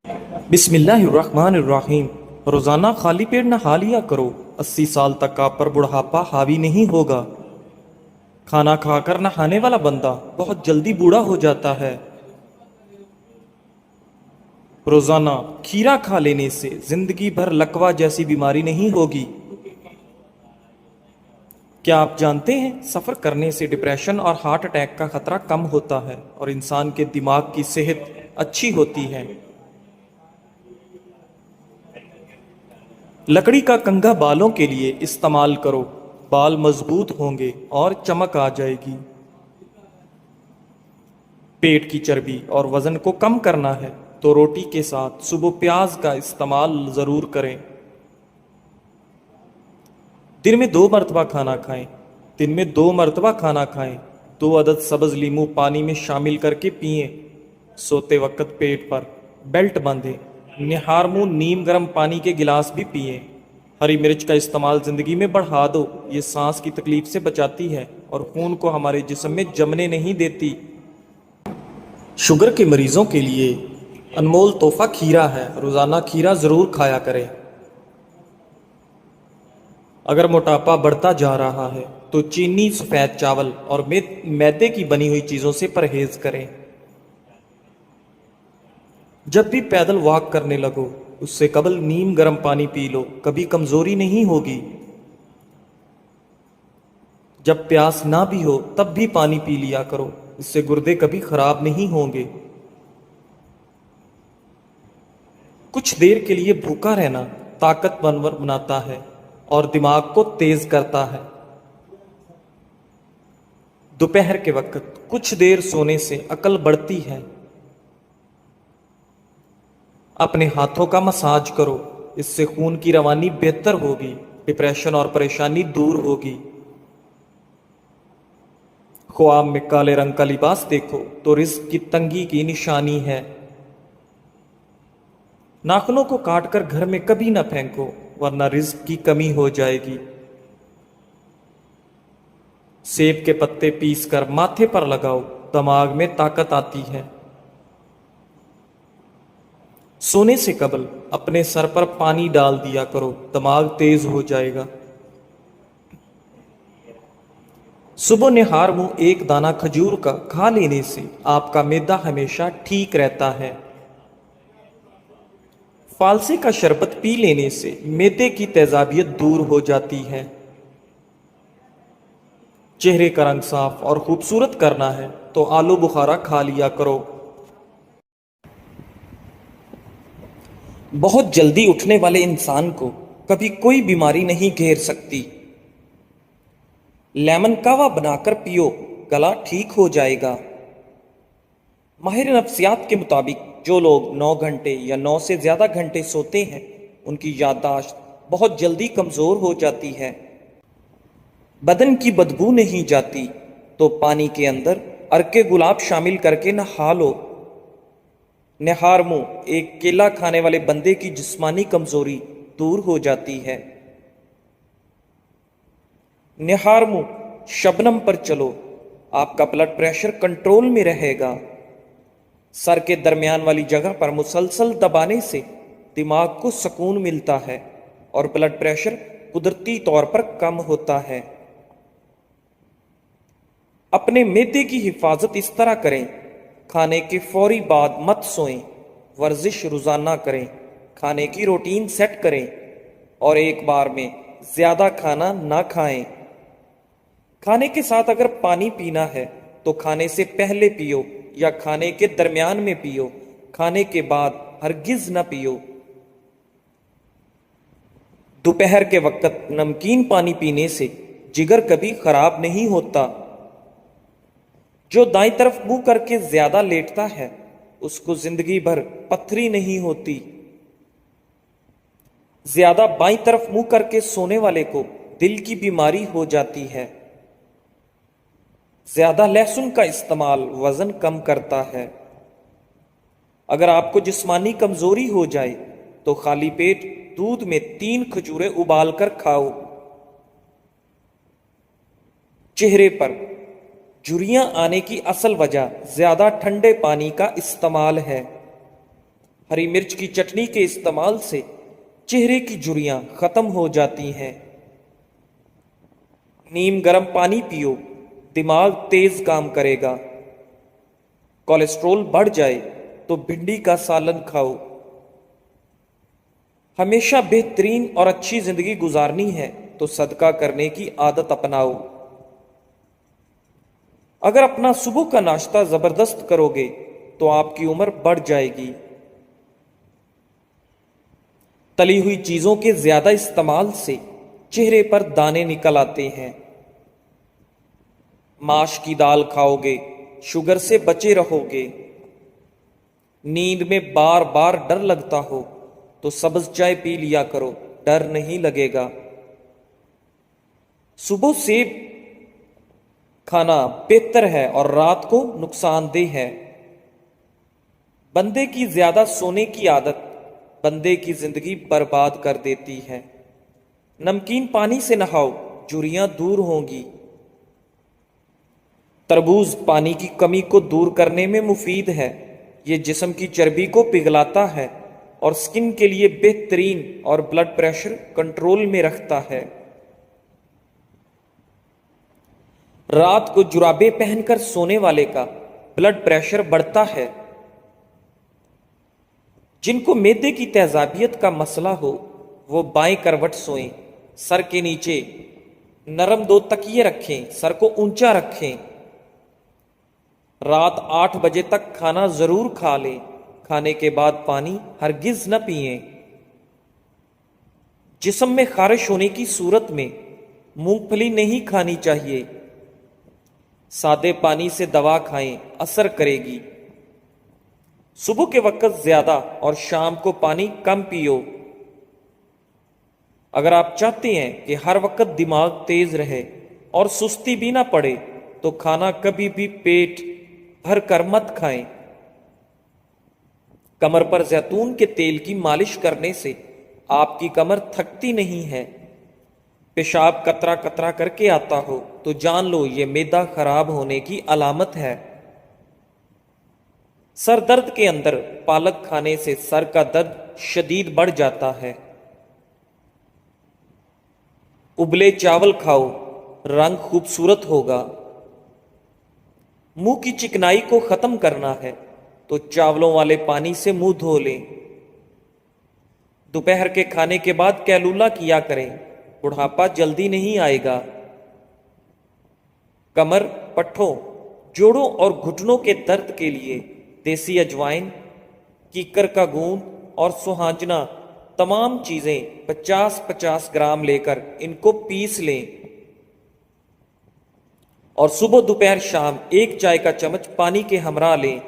بسم اللہ الرحمن الرحیم۔ روزانہ خالی پیٹ نہا لیا کرو، 80 سال تک آپ پر بڑھاپا حاوی نہیں ہوگا۔ کھانا کھا کر نہانے والا بندہ بہت جلدی بوڑھا ہو جاتا ہے۔ روزانہ کھیرا کھا لینے سے زندگی بھر لکوہ جیسی بیماری نہیں ہوگی۔ کیا آپ جانتے ہیں سفر کرنے سے ڈپریشن اور ہارٹ اٹیک کا خطرہ کم ہوتا ہے اور انسان کے دماغ کی صحت اچھی ہوتی ہے۔ لکڑی کا کنگھا بالوں کے لیے استعمال کرو، بال مضبوط ہوں گے اور چمک آ جائے گی۔ پیٹ کی چربی اور وزن کو کم کرنا ہے تو روٹی کے ساتھ صبح پیاز کا استعمال ضرور کریں۔ دن میں 2 مرتبہ کھانا کھائیں۔ دن میں 2 مرتبہ کھانا کھائیں۔ 2 عدد سبز لیمو پانی میں شامل کر کے پئیں۔ سوتے وقت پیٹ پر بیلٹ باندھیں۔ نہار منہ نیم گرم پانی کے گلاس بھی پئیں۔ ہری مرچ کا استعمال زندگی میں بڑھا دو، یہ سانس کی تکلیف سے بچاتی ہے اور خون کو ہمارے جسم میں جمنے نہیں دیتی۔ شوگر کے مریضوں کے لیے انمول تحفہ کھیرا ہے، روزانہ کھیرا ضرور کھایا کریں۔ اگر موٹاپا بڑھتا جا رہا ہے تو چینی، سفید چاول اور میدے کی بنی ہوئی چیزوں سے پرہیز کریں۔ جب بھی پیدل واک کرنے لگو اس سے قبل نیم گرم پانی پی لو، کبھی کمزوری نہیں ہوگی۔ جب پیاس نہ بھی ہو تب بھی پانی پی لیا کرو، اس سے گردے کبھی خراب نہیں ہوں گے۔ کچھ دیر کے لیے بھوکا رہنا طاقتور بناتا ہے اور دماغ کو تیز کرتا ہے۔ دوپہر کے وقت کچھ دیر سونے سے عقل بڑھتی ہے۔ اپنے ہاتھوں کا مساج کرو، اس سے خون کی روانی بہتر ہوگی، ڈپریشن اور پریشانی دور ہوگی۔ خواب میں کالے رنگ کا لباس دیکھو تو رزق کی تنگی کی نشانی ہے۔ ناخنوں کو کاٹ کر گھر میں کبھی نہ پھینکو ورنہ رزق کی کمی ہو جائے گی۔ سیب کے پتے پیس کر ماتھے پر لگاؤ، دماغ میں طاقت آتی ہے۔ سونے سے قبل اپنے سر پر پانی ڈال دیا کرو، دماغ تیز ہو جائے گا۔ صبح نہار منہ ایک دانہ کھجور کا کھا لینے سے آپ کا معدہ ہمیشہ ٹھیک رہتا ہے۔ فالسے کا شربت پی لینے سے معدے کی تیزابیت دور ہو جاتی ہے۔ چہرے کا رنگ صاف اور خوبصورت کرنا ہے تو آلو بخارا کھا لیا کرو۔ بہت جلدی اٹھنے والے انسان کو کبھی کوئی بیماری نہیں گھیر سکتی۔ لیمن کہوہ بنا کر پیو، گلا ٹھیک ہو جائے گا۔ ماہر نفسیات کے مطابق جو لوگ 9 گھنٹے یا 9 سے زیادہ گھنٹے سوتے ہیں ان کی یادداشت بہت جلدی کمزور ہو جاتی ہے۔ بدن کی بدبو نہیں جاتی تو پانی کے اندر عرق گلاب شامل کر کے نہا لو۔ نہار منہ ایک کیلا کھانے والے بندے کی جسمانی کمزوری دور ہو جاتی ہے۔ نہار منہ شبنم پر چلو، آپ کا بلڈ پریشر کنٹرول میں رہے گا۔ سر کے درمیان والی جگہ پر مسلسل دبانے سے دماغ کو سکون ملتا ہے اور بلڈ پریشر قدرتی طور پر کم ہوتا ہے۔ اپنے معدے کی حفاظت اس طرح کریں، کھانے کے فوری بعد مت سوئیں، ورزش روزانہ کریں، کھانے کی روٹین سیٹ کریں اور ایک بار میں زیادہ کھانا نہ کھائیں۔ کھانے کے ساتھ اگر پانی پینا ہے تو کھانے سے پہلے پیو یا کھانے کے درمیان میں پیو، کھانے کے بعد ہرگز نہ پیو۔ دوپہر کے وقت نمکین پانی پینے سے جگر کبھی خراب نہیں ہوتا۔ جو دائیں طرف منہ کر کے زیادہ لیٹتا ہے اس کو زندگی بھر پتھری نہیں ہوتی۔ زیادہ بائیں طرف منہ کر کے سونے والے کو دل کی بیماری ہو جاتی ہے۔ زیادہ لہسن کا استعمال وزن کم کرتا ہے۔ اگر آپ کو جسمانی کمزوری ہو جائے تو خالی پیٹ دودھ میں 3 کھجوریں ابال کر کھاؤ۔ چہرے پر جھریاں آنے کی اصل وجہ زیادہ ٹھنڈے پانی کا استعمال ہے۔ हरी मिर्च की चटनी के इस्तेमाल से चेहरे की झुर्रियां खत्म हो जाती हैं। नीम गर्म पानी पियो, दिमाग तेज काम करेगा। कोलेस्ट्रॉल बढ़ जाए तो भिंडी का सालन खाओ। हमेशा बेहतरीन और अच्छी जिंदगी गुजारनी है तो सदका करने की आदत अपनाओ। अगर अपना सुबह का नाश्ता जबरदस्त करोगे तो आपकी उम्र बढ़ जाएगी। तली हुई चीजों के ज्यादा इस्तेमाल से चेहरे पर दाने निकल आते हैं। माश की दाल खाओगे, शुगर से बचे रहोगे। नींद में बार बार डर लगता हो तो सब्ज चाय पी लिया करो, डर नहीं लगेगा। सुबह सेब खाना बेहतर है और रात को नुकसानदेह है। बंदे की ज्यादा सोने की आदत बंदे की जिंदगी बर्बाद कर देती है। नमकीन पानी से नहाओ, झुर्रियां दूर होंगी। तरबूज पानी की कमी को दूर करने में मुफीद है। ये जिस्म की चर्बी को पिघलाता है और स्किन के लिए बेहतरीन और ब्लड प्रेशर कंट्रोल में रखता है। रात को जुराबे पहनकर सोने वाले का ब्लड प्रेशर बढ़ता है। जिनको मैदे की तेजाबियत का मसला हो वो बाएं करवट सोएं, सर के नीचे नरम 2 तकिए रखें, सर को ऊंचा रखें। रात 8 बजे तक खाना जरूर खा लें। खाने के बाद पानी हरगिज न पिएं। जिस्म में खारिश होने की सूरत में मूंगफली नहीं खानी चाहिए। सादे पानी से दवा खाएं, असर करेगी। सुबह के वक्त ज्यादा और शाम को पानी कम पियो। अगर आप चाहते हैं कि हर वक्त दिमाग तेज रहे और सुस्ती भी ना पड़े तो खाना कभी भी पेट भर कर मत खाएं। कमर पर जैतून के तेल की मालिश करने से आपकी कमर थकती नहीं है। पेशाब कतरा कतरा करके आता हो तो जान लो ये मैदा खराब होने की अलामत है। सर दर्द के अंदर पालक खाने से सर का दर्द शदीद बढ़ जाता है। उबले चावल खाओ, रंग खूबसूरत होगा। मुंह की चिकनाई को खत्म करना है तो चावलों वाले पानी से मुंह धो लें। दोपहर के खाने के बाद कैलूला किया करें, बुढ़ापा जल्दी नहीं आएगा। कमर, पट्ठों, जोड़ों और घुटनों के दर्द के लिए देसी अजवाइन, कीकर का गूंद और सुहांजना तमाम चीजें 50-50 ग्राम लेकर इनको पीस लें और सुबह दोपहर शाम 1 चाय का चम्मच पानी के हमरा लें।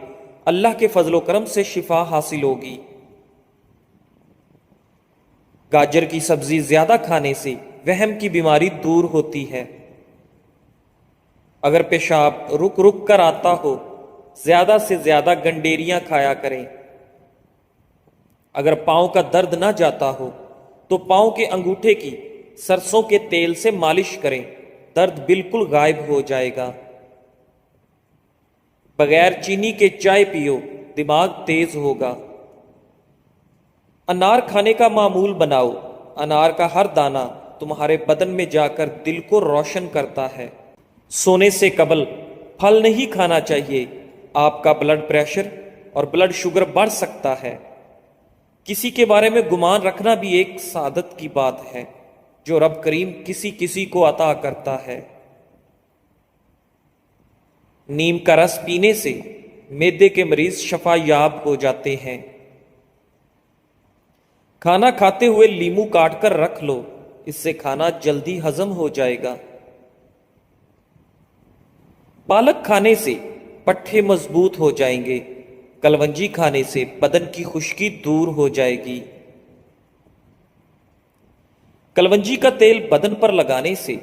अल्लाह के फजलो करम से शिफा हासिल होगी। गाजर की सब्जी ज्यादा खाने से वहम की बीमारी दूर होती है। अगर पेशाब रुक रुक कर आता हो ज्यादा से ज्यादा गंडेरियां खाया करें। अगर पांव का दर्द ना जाता हो तो पांव के अंगूठे की सरसों के तेल से मालिश करें, दर्द बिल्कुल गायब हो जाएगा। बगैर चीनी के चाय पियो, दिमाग तेज होगा। अनार खाने का मामूल बनाओ। अनार का हर दाना तुम्हारे बदन में जाकर दिल को रोशन करता है। सोने से कबल फल नहीं खाना चाहिए, आपका ब्लड प्रेशर और ब्लड शुगर बढ़ सकता है। किसी के बारे में गुमान रखना भी एक सादत की बात है जो रब करीम किसी किसी को अता करता है। नीम का रस पीने से मैदे के मरीज शफा याब हो जाते हैं। खाना खाते हुए लीमू काट कर रख लो, इससे खाना जल्दी हजम हो जाएगा। पालक खाने से पट्ठे मजबूत हो जाएंगे। कलवंजी खाने से बदन की खुश्की दूर हो जाएगी। कलवंजी का तेल बदन पर लगाने से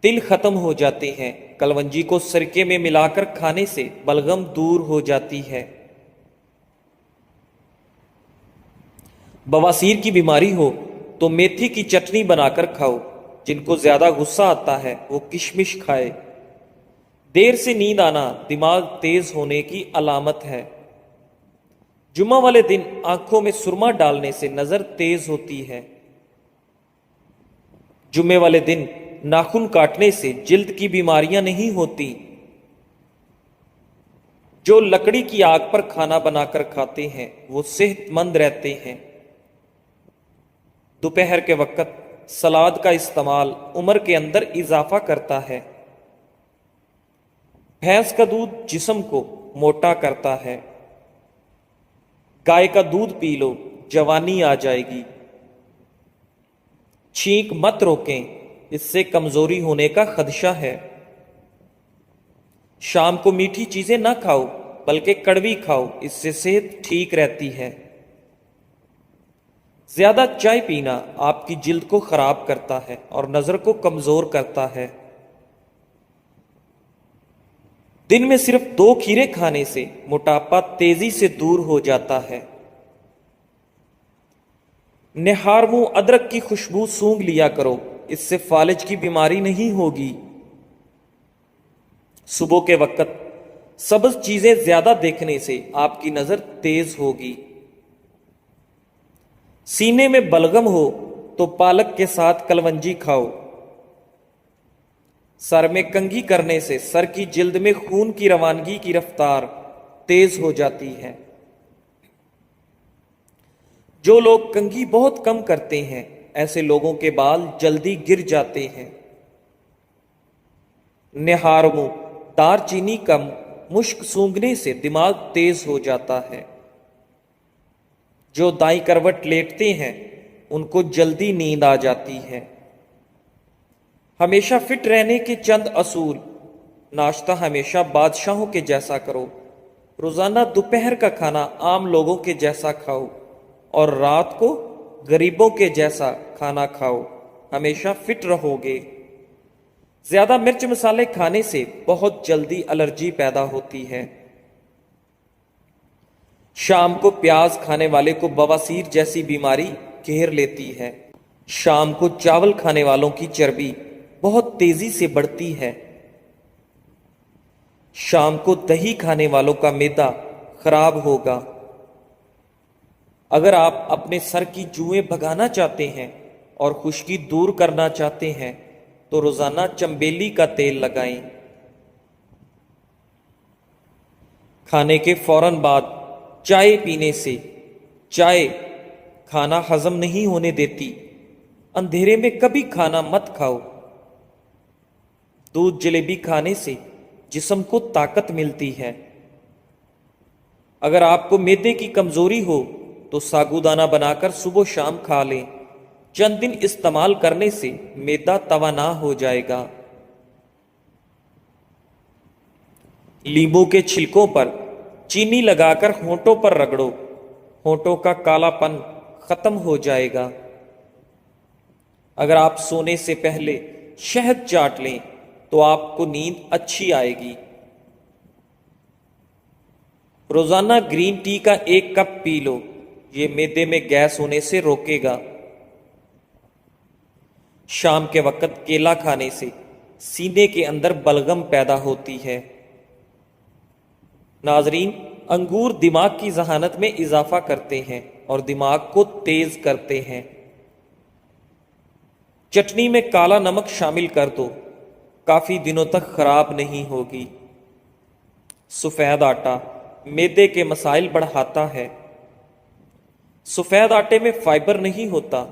तिल खत्म हो जाते हैं। कलवंजी को सिरके में मिलाकर खाने से बलगम दूर हो जाती है। बवासीर की बीमारी हो तो मेथी की चटनी बनाकर खाओ। जिनको ज्यादा गुस्सा आता है वो किशमिश खाए। देर से नींद आना दिमाग तेज होने की अलामत है। जुम्मा वाले दिन आंखों में सुरमा डालने से नजर तेज होती है। जुम्मे वाले दिन नाखून काटने से जिल्द की बीमारियां नहीं होती। जो लकड़ी की आग पर खाना बनाकर खाते हैं वो सेहतमंद रहते हैं। दोपहर के वक्त सलाद का इस्तेमाल उम्र के अंदर इजाफा करता है। भैंस का दूध जिस्म को मोटा करता है। गाय का दूध पी लो, जवानी आ जाएगी। छींक मत रोकें, इससे कमजोरी होने का खदशा है। शाम को मीठी चीजें ना खाओ बल्कि कड़वी खाओ, इससे सेहत ठीक रहती है। ज्यादा चाय पीना आपकी जिल्द को खराब करता है और नजर को कमजोर करता है। दिन में सिर्फ 2 खीरे खाने से मोटापा तेजी से दूर हो जाता है। निहार मुंह अदरक की खुशबू सूंघ लिया करो, इससे फालिज की बीमारी नहीं होगी। सुबह के वक्त सब्ज चीजें ज्यादा देखने से आपकी नजर तेज होगी। सीने में बलगम हो तो पालक के साथ कलवंजी खाओ। सर में कंघी करने से सर की जिल्द में खून की रवानगी की रफ्तार तेज हो जाती है। जो लोग कंघी बहुत कम करते हैं ऐसे लोगों के बाल जल्दी गिर जाते हैं। निहार मुंह दारचीनी कम मुश्क सूंघने से दिमाग तेज हो जाता है। जो दाईं करवट लेटते हैं उनको जल्दी नींद आ जाती है। हमेशा फिट रहने के चंद असूल। नाश्ता हमेशा बादशाहों के जैसा करो। रोजाना दोपहर का खाना आम लोगों के जैसा खाओ और रात को गरीबों के जैसा खाना खाओ, हमेशा फिट रहोगे। ज्यादा मिर्च मसाले खाने से बहुत जल्दी एलर्जी पैदा होती है। शाम को प्याज खाने वाले को बवासीर जैसी बीमारी घेर लेती है। शाम को चावल खाने वालों की चर्बी बहुत तेजी से बढ़ती है। शाम को दही खाने वालों का मैदा खराब होगा। अगर आप अपने सर की जुएं भगाना चाहते हैं और खुश्की दूर करना चाहते हैं तो रोजाना चंबेली का तेल लगाएं। खाने के फौरन बाद चाय पीने से चाय खाना हजम नहीं होने देती। अंधेरे में कभी खाना मत खाओ। दूध जलेबी खाने से जिस्म को ताकत मिलती है। अगर आपको मैदे की कमजोरी हो तो साबूदाना बनाकर सुबह शाम खा लें। चंद दिन इस्तेमाल करने से मैदा तवाना हो जाएगा। नींबू के छिलकों पर चीनी लगाकर होंठों पर रगड़ो, होंठों का कालापन खत्म हो जाएगा। अगर आप सोने से पहले शहद चाट लें तो आपको नींद अच्छी आएगी। रोजाना ग्रीन टी का 1 कप पी लो, ये मैदे में गैस होने से रोकेगा। शाम के वक्त केला खाने से सीने के अंदर बलगम पैदा होती है। नाजरीन, अंगूर दिमाग की जहानत में इजाफा करते हैं और दिमाग को तेज करते हैं। चटनी में काला नमक शामिल कर दो, काफी दिनों तक खराब नहीं होगी। सफेद आटा मैदे के मसाइल बढ़ाता है। सफेद आटे में फाइबर नहीं होता,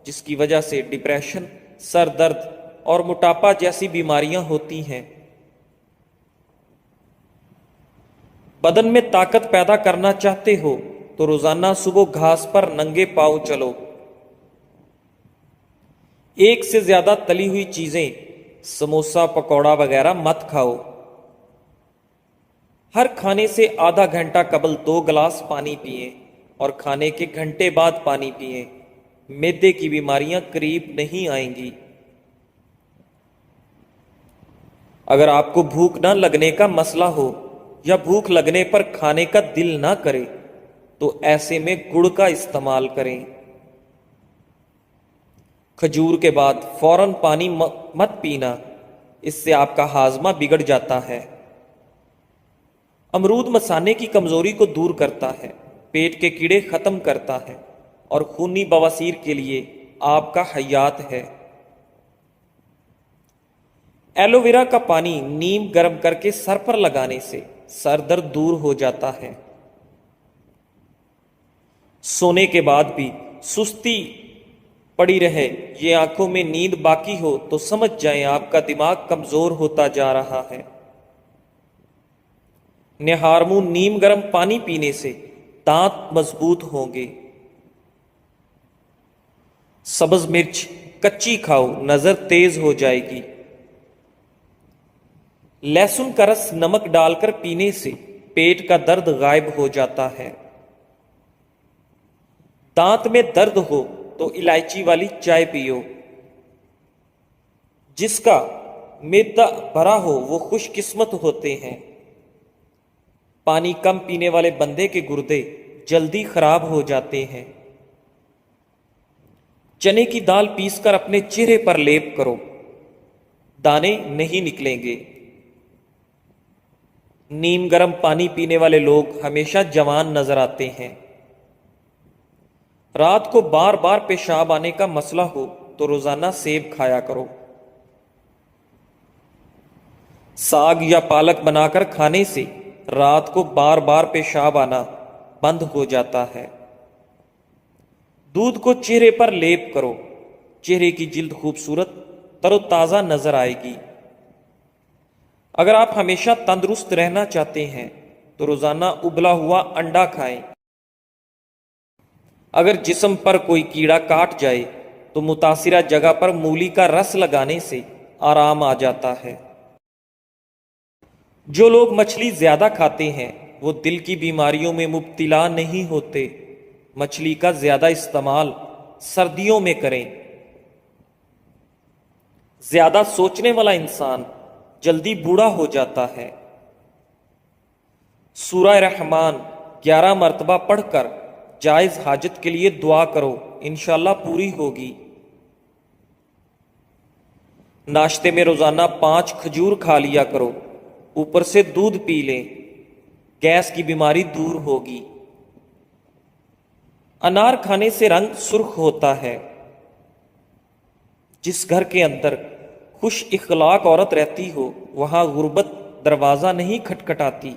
जिसकी वजह से डिप्रेशन, सर दर्द और मोटापा जैसी बीमारियां होती हैं। बदन में ताकत पैदा करना चाहते हो तो रोजाना सुबह घास पर नंगे पांव चलो। एक से ज्यादा तली हुई चीजें, समोसा, पकौड़ा वगैरह मत खाओ। हर खाने से आधा घंटा कबल 2 गिलास पानी पिए और खाने के घंटे बाद पानी पिए। मैदे की बीमारियां करीब नहीं आएंगी। अगर आपको भूख न लगने का मसला हो या भूख लगने पर खाने का दिल ना करे तो ऐसे में गुड़ का इस्तेमाल करें। खजूर के बाद फौरन पानी मत पीना, इससे आपका हाजमा बिगड़ जाता है। अमरूद मसाने की कमजोरी को दूर करता है। پیٹ کے کیڑے ختم کرتا ہے اور خونی بواسیر کے لیے آپ کا حیات ہے۔ ایلو ویرا کا پانی نیم گرم کر کے سر پر لگانے سے سر درد دور ہو جاتا ہے۔ سونے کے بعد بھی سستی پڑی رہے، یہ آنکھوں میں نیند باقی ہو تو سمجھ جائیں آپ کا دماغ کمزور ہوتا جا رہا ہے۔ نہار منہ نیم گرم پانی پینے سے دانت مضبوط ہوں گے۔ سبز مرچ کچی کھاؤ، نظر تیز ہو جائے گی۔ لہسن کا رس نمک ڈال کر پینے سے پیٹ کا درد غائب ہو جاتا ہے۔ دانت میں درد ہو تو الائچی والی چائے پیو۔ جس کا معدہ بھرا ہو وہ خوش قسمت ہوتے ہیں۔ پانی کم پینے والے بندے کے گردے جلدی خراب ہو جاتے ہیں۔ چنے کی دال پیس کر اپنے چہرے پر لیپ کرو، دانے نہیں نکلیں گے۔ نیم گرم پانی پینے والے لوگ ہمیشہ جوان نظر آتے ہیں۔ رات کو بار بار پیشاب آنے کا مسئلہ ہو تو روزانہ سیب کھایا کرو۔ ساگ یا پالک بنا کر کھانے سے رات کو بار بار پیشاب آنا بند ہو جاتا ہے۔ دودھ کو چہرے پر لیپ کرو، چہرے کی جلد خوبصورت تر و تازہ نظر آئے گی۔ اگر آپ ہمیشہ تندرست رہنا چاہتے ہیں تو روزانہ ابلا ہوا انڈا کھائیں۔ اگر جسم پر کوئی کیڑا کاٹ جائے تو متاثرہ جگہ پر مولی کا رس لگانے سے آرام آ جاتا ہے۔ جو لوگ مچھلی زیادہ کھاتے ہیں وہ دل کی بیماریوں میں مبتلا نہیں ہوتے۔ مچھلی کا زیادہ استعمال سردیوں میں کریں۔ زیادہ سوچنے والا انسان جلدی بوڑھا ہو جاتا ہے۔ سورہ رحمان 11 مرتبہ پڑھ کر جائز حاجت کے لیے دعا کرو، انشاءاللہ پوری ہوگی۔ ناشتے میں روزانہ 5 کھجور کھا لیا کرو، اوپر سے دودھ پی لیں، گیس کی بیماری دور ہوگی۔ انار کھانے سے رنگ سرخ ہوتا ہے۔ جس گھر کے اندر خوش اخلاق عورت رہتی ہو وہاں غربت دروازہ نہیں کھٹکھٹاتی۔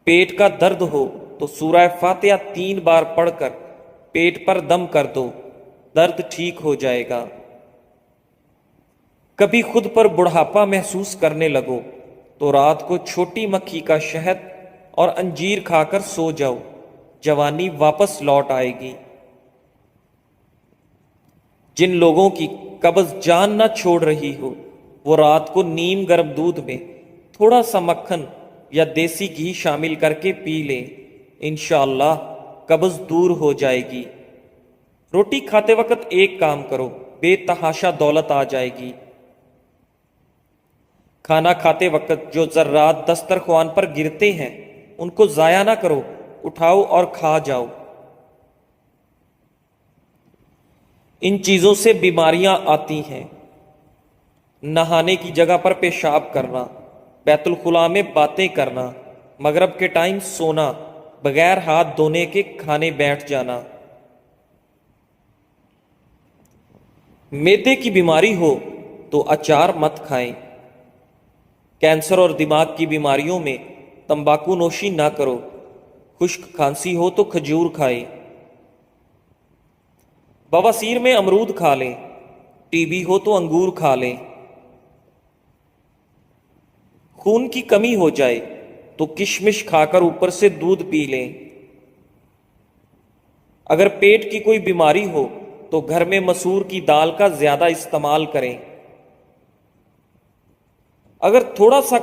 پیٹ کا درد ہو تو سورہ فاتحہ 3 بار پڑھ کر پیٹ پر دم کر دو، درد ٹھیک ہو جائے گا۔ کبھی خود پر بڑھاپا محسوس کرنے لگو تو رات کو چھوٹی مکھی کا شہد اور انجیر کھا کر سو جاؤ، جوانی واپس لوٹ آئے گی۔ جن لوگوں کی قبض جان نہ چھوڑ رہی ہو وہ رات کو نیم گرم دودھ میں تھوڑا سا مکھن یا دیسی گھی شامل کر کے پی لیں، انشاءاللہ قبض دور ہو جائے گی۔ روٹی کھاتے وقت ایک کام کرو، بے تحاشا دولت آ جائے گی۔ کھانا کھاتے وقت جو ذرات دسترخوان پر گرتے ہیں ان کو ضائع نہ کرو، اٹھاؤ اور کھا جاؤ۔ ان چیزوں سے بیماریاں آتی ہیں۔ نہانے کی جگہ پر پیشاب کرنا، بیت الخلاء میں باتیں کرنا، مغرب کے ٹائم سونا، بغیر ہاتھ دھونے کے کھانے بیٹھ جانا۔ معدے کی بیماری ہو تو اچار مت کھائیں۔ کینسر اور دماغ کی بیماریوں میں تمباکو نوشی نہ کرو۔ خشک کھانسی ہو تو کھجور کھائیں۔ بواسیر میں امرود کھا لیں، ٹی بی ہو تو انگور کھا لیں۔ خون کی کمی ہو جائے تو کشمش کھا کر اوپر سے دودھ پی لیں۔ اگر پیٹ کی کوئی بیماری ہو تو گھر میں مسور کی دال کا زیادہ استعمال کریں۔ اگر تھوڑا سا